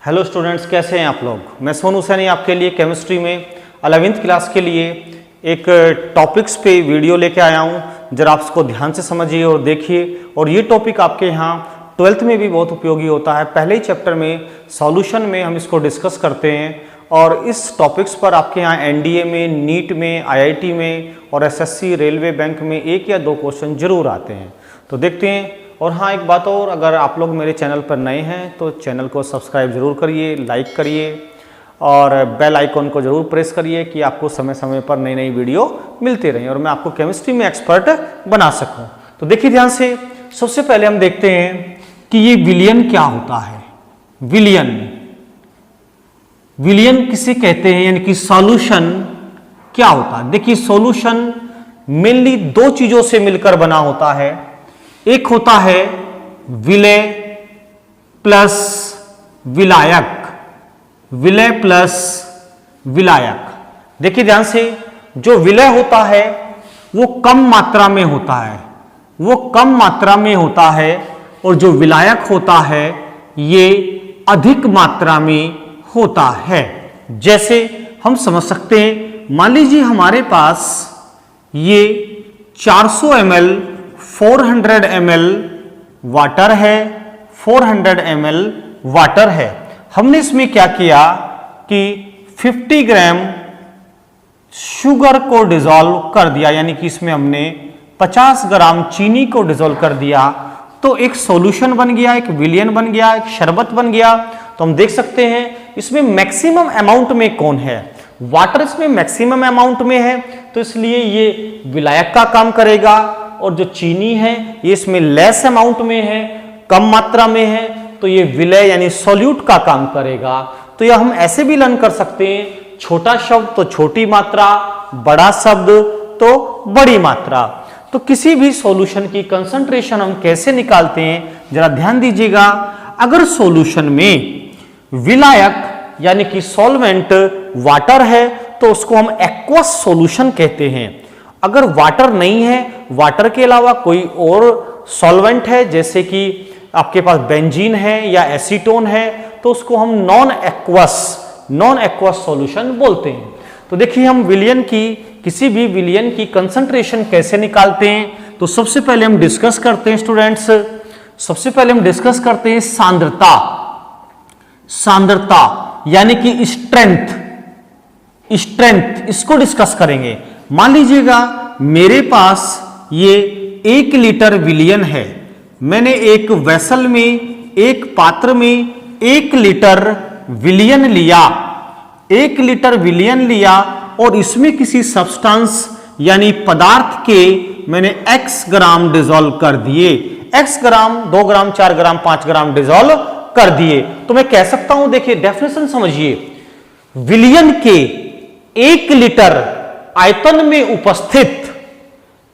Hello students, कैसे हैं आप लोग। मैं सोनू सैनी आपके लिए केमिस्ट्री में 11वीं क्लास के लिए एक टॉपिक्स पे वीडियो लेके आया हूं। जरा आप इसको ध्यान से समझिए और देखिए। और ये टॉपिक आपके यहाँ 12th में भी बहुत उपयोगी होता है। पहले ही चैप्टर में सॉल्यूशन में हम इसको डिस्कस करते हैं और इस टॉपिक्स पर आपके यहाँ एनडीए में, नीट में, आईआईटी में और एसएससी, रेलवे, बैंक में 1 या 2 क्वेश्चन जरूर आते हैं। तो देखते हैं। और हाँ, एक बात और, अगर आप लोग मेरे चैनल पर नए हैं तो चैनल को सब्सक्राइब जरूर करिए, लाइक करिए और बेल आइकॉन को जरूर प्रेस करिए कि आपको समय समय पर नई नई वीडियो मिलती रहे और मैं आपको केमिस्ट्री में एक्सपर्ट बना सकूं। तो देखिए ध्यान से। सबसे पहले हम देखते हैं कि ये विलयन क्या होता है। विलयन किसे कहते हैं, यानी कि सॉल्यूशन क्या होता है। देखिए, सॉल्यूशन मेनली 2 चीजों से मिलकर बना होता है। एक होता है विलय प्लस विलायक, विलय प्लस विलायक। देखिए ध्यान से, जो विलय होता है वो कम मात्रा में होता है, और जो विलायक होता है ये अधिक मात्रा में होता है। जैसे हम समझ सकते हैं, मान लीजिए हमारे पास ये 400 ml 400 ml वाटर है, 400 ml वाटर है। हमने इसमें क्या किया कि 50 ग्राम शुगर को डिसॉल्व कर दिया, यानी कि इसमें हमने 50 ग्राम चीनी को डिसॉल्व कर दिया। तो एक सॉल्यूशन बन गया, एक विलयन बन गया, एक शरबत बन गया। तो हम देख सकते हैं इसमें मैक्सिमम अमाउंट में कौन है, वाटर इसमें मैक्सिमम अमाउंट में है, तो इसलिए ये विलायक का काम करेगा। और जो चीनी है ये इसमें लेस अमाउंट में है, कम मात्रा में है, तो ये विलय यानी सॉल्यूट का काम करेगा। तो यह हम ऐसे भी लर्न कर सकते हैं, छोटा शब्द तो छोटी मात्रा, बड़ा शब्द तो बड़ी मात्रा। तो किसी भी सॉल्यूशन की कंसंट्रेशन हम कैसे निकालते हैं, जरा ध्यान दीजिएगा। अगर सॉल्यूशन में विलायक यानी कि सॉल्वेंट वाटर है तो उसको हम एक्वस सॉल्यूशन कहते हैं। अगर वाटर नहीं है, वाटर के अलावा कोई और सॉल्वेंट है, जैसे कि आपके पास बेंजीन है या एसीटोन है, तो उसको हम नॉन एक्वस सॉल्यूशन बोलते हैं। तो देखिए, हम विलयन की, किसी भी विलयन की कंसंट्रेशन कैसे निकालते हैं। तो सबसे पहले हम डिस्कस करते हैं स्टूडेंट्स, सांद्रता यानी कि स्ट्रेंथ, इसको डिस्कस करेंगे। मान लीजिएगा मेरे पास ये 1 लीटर विलयन है। मैंने एक वेसल में, एक पात्र में 1 लीटर विलयन लिया, और इसमें किसी सब्सटेंस यानी पदार्थ के मैंने x ग्राम डिसॉल्व कर दिए। x ग्राम, 2 ग्राम, 4 ग्राम, 5 ग्राम डिसॉल्व कर दिए। तो मैं कह सकता हूं, देखिए डेफिनेशन समझिए, विलयन के 1 लीटर आयतन में उपस्थित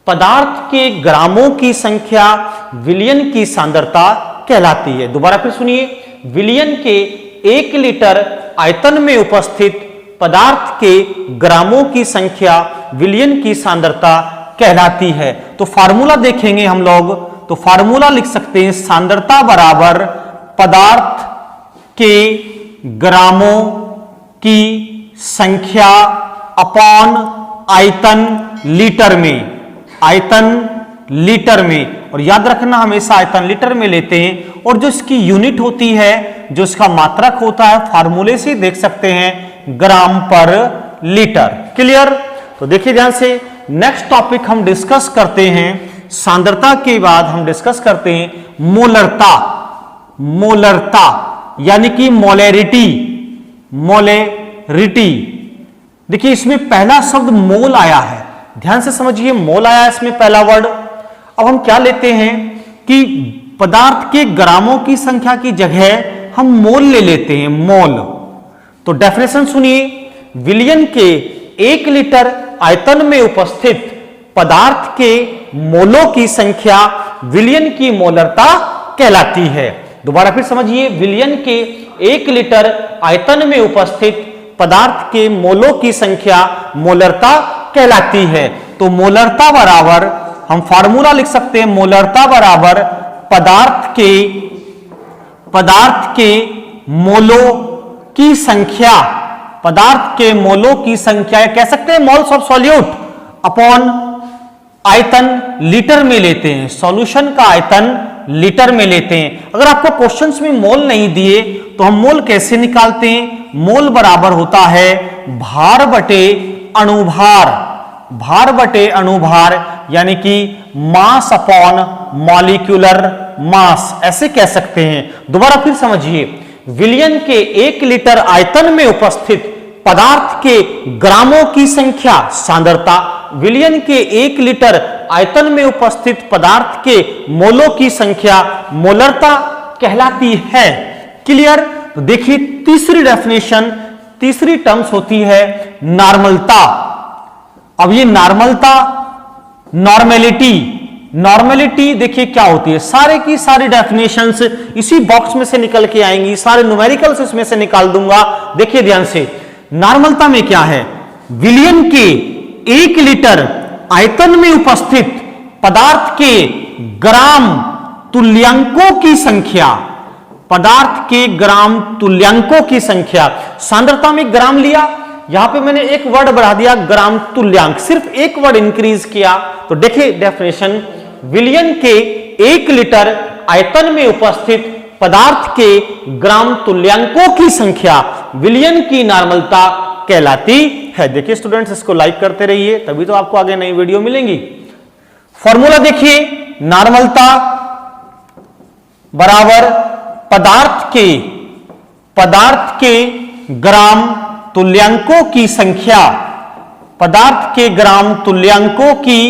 पदार्थ के ग्रामों की संख्या विलयन की सांद्रता कहलाती है। दोबारा फिर सुनिए, विलयन के 1 लीटर आयतन में उपस्थित पदार्थ के ग्रामों की संख्या विलयन की सांद्रता कहलाती है। तो फार्मूला देखेंगे हम लोग, तो फार्मूला लिख सकते हैं, सांद्रता बराबर पदार्थ के ग्रामों की संख्या अपॉन आयतन लीटर में, और याद रखना हमेशा आयतन लीटर में लेते हैं। और जो इसकी यूनिट होती है, जो इसका मात्रक होता है, फार्मूले से देख सकते हैं, ग्राम पर लीटर। क्लियर। तो देखिए ध्यान से, नेक्स्ट टॉपिक हम डिस्कस करते हैं, सांद्रता के बाद हम डिस्कस करते हैं मोलरता यानी कि मोलेरिटी। देखिए, इसमें पहला शब्द मोल आया है, ध्यान से समझिए, मोल आया है इसमें पहला वर्ड। अब हम क्या लेते हैं कि पदार्थ के ग्रामों की संख्या की जगह हम मोल ले लेते हैं, मोल। तो डेफिनेशन सुनिए, विलयन के 1 लीटर आयतन में उपस्थित पदार्थ के मोलों की संख्या विलयन की मोलरता कहलाती है। दोबारा फिर समझिए, विलयन के 1 लीटर आयतन में उपस्थित पदार्थ के मोलों की संख्या मोलरता कहलाती है। तो मोलरता बराबर, हम फार्मूला लिख सकते हैं, मोलरता बराबर पदार्थ के मोलों की संख्या, पदार्थ के मोलों की संख्या, कह सकते हैं मोल्स ऑफ सॉल्यूट अपॉन आयतन लीटर में लेते हैं, सॉल्यूशन का आयतन लीटर में लेते हैं। अगर आपको क्वेश्चंस में मोल नहीं दिए तो हम मोल कैसे निकालते हैं? मोल बराबर होता है भार बटे अणुभार, भार बटे अणुभार, यानी कि मास अपॉन मॉलिक्यूलर मास, ऐसे कह सकते हैं। दोबारा फिर समझिए, विलयन के 1 लीटर आयतन में उपस्थित पदार्थ के ग्रामों की संख्या सांद्रता, विलयन के 1 लीटर आयतन में उपस्थित पदार्थ के मोलों की संख्या मोलरता कहलाती है। क्लियर? तो देखिए तीसरी डेफिनेशन, तीसरी टर्म्स होती है नॉर्मलता। अब ये नॉर्मलता, नॉर्मेलिटी, नॉर्मेलिटी देखिए क्या होती है, सारे की सारी डेफिनेशंस इसी बॉक्स में से निकल के आएंगी, सारे न्यूमेरिकल्स इसमें से निकाल दूंगा। देखिए ध्यान से, नॉर्मलता में क्या है? विलयन के 1 लीटर आयतन में उपस्थित पदार्थ के ग्राम तुल्यांकों की संख्या, पदार्थ के ग्राम तुल्यांकों की संख्या, सांद्रता में ग्राम लिया, यहां पे मैंने एक वर्ड बढ़ा दिया ग्राम तुल्यांक, सिर्फ एक वर्ड इंक्रीज किया। तो देखिए डेफिनेशन, विलयन के 1 लीटर आयतन में उपस्थित पदार्थ के ग्राम तुल्यांकों की संख्या विलयन की नॉर्मलता कहलाती है। देखिए स्टूडेंट्स, इसको लाइक करते रहिए, तभी तो आपको आगे नई वीडियो मिलेंगी। फॉर्मूला देखिए, नॉर्मलता बराबर पदार्थ के ग्राम तुल्यांकों की संख्या, पदार्थ के ग्राम तुल्यांकों की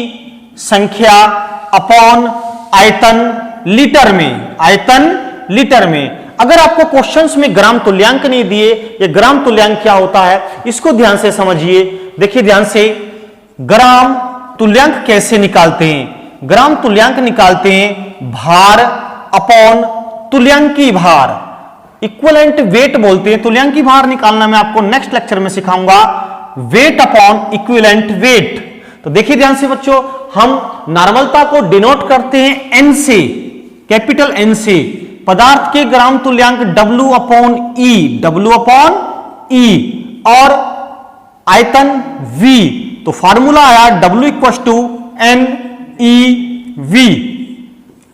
संख्या अपॉन आयतन लीटर में, आयतन लीटर में। अगर आपको क्वेश्चंस में ग्राम तुल्यांक नहीं दिए, ये ग्राम तुल्यांक क्या होता है इसको ध्यान से समझिए। देखिए ध्यान से, ग्राम तुल्यांक कैसे निकालते हैं? ग्राम तुल्यांक निकालते हैं भार अपॉन तुल्यांकी भार, इक्विवेलेंट वेट बोलते हैं। तुल्यांकी भार निकालना मैं आपको नेक्स्ट लेक्चर में सिखाऊंगा, वेट अपॉन इक्विवेलेंट वेट। तो देखिए ध्यान से बच्चों, हम नॉर्मलता को डिनोट करते हैं एन से, कैपिटल एन से। पदार्थ के ग्राम तुल्यांक W अपॉन ई और आयतन V। तो फॉर्मूला आया W इक्वल टू NeV।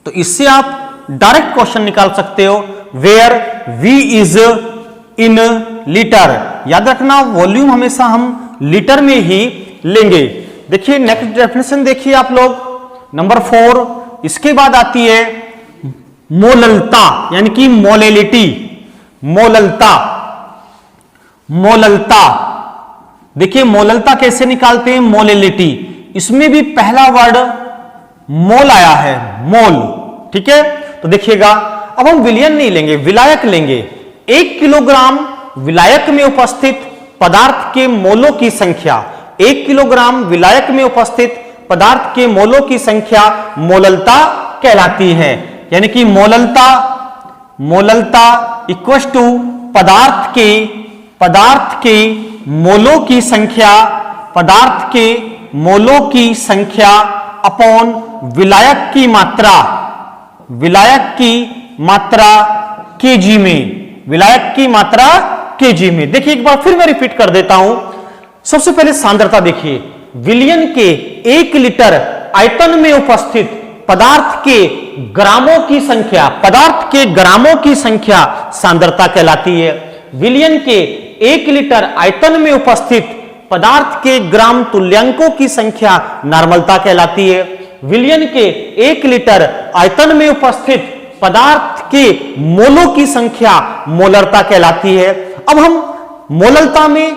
तो इससे आप डायरेक्ट क्वेश्चन निकाल सकते हो, where V is in litre. याद रखना, वॉल्यूम हमेशा हम लीटर में ही लेंगे। देखिए नेक्स्ट डेफिनेशन देखिए आप लोग, नंबर 4। इसके बाद आती है मोललता, यानी कि मोलेलिटी, मोललता। मोललता देखिए, मोललता कैसे निकालते हैं? मोलेलिटी, इसमें भी पहला वर्ड मोल आया है, मोल। ठीक है, तो देखिएगा, अब हम विलयन नहीं लेंगे, विलायक लेंगे। 1 किलोग्राम विलायक में उपस्थित पदार्थ के मोलों की संख्या, 1 किलोग्राम विलायक में उपस्थित पदार्थ के मोलों की संख्या मोललता कहलाती है। यानी कि मोललता इक्वल टू पदार्थ के मोलों की संख्या, पदार्थ के मोलों की संख्या अपॉन विलायक की मात्रा, विलायक की मात्रा केजी में, विलायक की मात्रा केजी में। देखिए एक बार फिर मैं रिपीट कर देता हूं। सबसे पहले सांद्रता देखिए, विलयन के 1 लीटर आयतन में उपस्थित पदार्थ के ग्रामों की संख्या, पदार्थ के ग्रामों की संख्या सांद्रता कहलाती है। विलयन के 1 लीटर आयतन में उपस्थित पदार्थ के ग्राम तुल्यांकों की संख्या नॉर्मलता कहलाती है। विलयन के 1 लीटर आयतन में उपस्थित पदार्थ के मोलों की संख्या मोलरता कहलाती है। अब हम मोललता में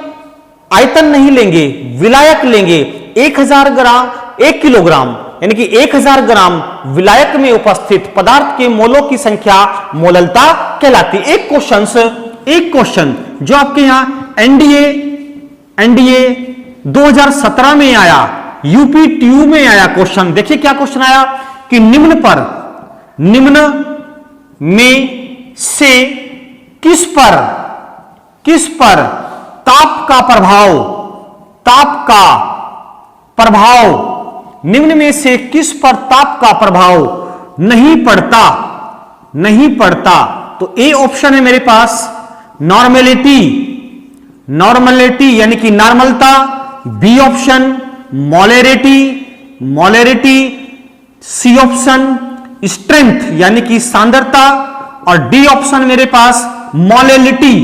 आयतन नहीं लेंगे, विलायक लेंगे। 1000 ग्राम, 1 किलोग्राम, यानी कि 1000 ग्राम विलायक में उपस्थित पदार्थ के मोलों की संख्या मोललता कहलाती है। एक क्वेश्चन जो आपके यहां एनडीए 2017 में आया, यूपी ट्यू में आया क्वेश्चन। देखिए क्या क्वेश्चन आया कि निम्न में से किस पर ताप का प्रभाव, निम्न में से किस पर ताप का प्रभाव नहीं पड़ता। तो ए ऑप्शन है मेरे पास नॉर्मेलिटी, नॉर्मेलिटी यानी कि नॉर्मलता, B option molarity, molarity, C option strength यानी कि सांद्रता, और डी ऑप्शन मेरे पास मोलेलिटी,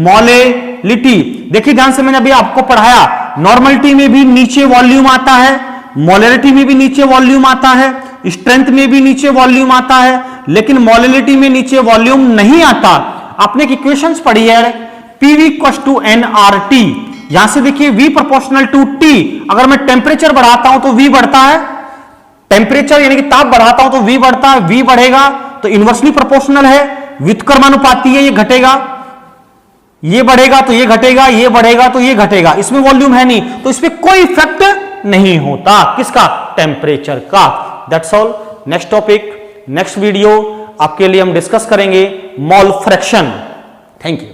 मोलेलिटी। देखिए ध्यान से, मैंने अभी आपको पढ़ाया, नॉर्मलिटी में भी नीचे वॉल्यूम आता है, मोलेरिटी में भी नीचे वॉल्यूम आता है, स्ट्रेंथ में भी नीचे वॉल्यूम आता है, लेकिन मोलेलिटी में नीचे वॉल्यूम नहीं आता। आपने एक इक्वेशंस पढ़ी है, पीवी इक्वल्स टू एनआरटी। यहां से देखिए V प्रोपोर्शनल टू T, अगर मैं टेम्परेचर बढ़ाता हूं तो V बढ़ता है, टेम्परेचर यानी कि ताप बढ़ाता हूं तो V बढ़ता है, V बढ़ेगा तो इनवर्सली प्रोपोर्शनल है, व्युत्क्रमानुपाती है, ये घटेगा, ये बढ़ेगा तो ये घटेगा, ये बढ़ेगा तो ये घटेगा, इसमें वॉल्यूम है नहीं तो इसमें कोई इफेक्ट नहीं होता, किसका, टेम्परेचर का। That's all. Next topic, next video आपके लिए हम डिस्कस करेंगे मोल फ्रैक्शन। Thank you.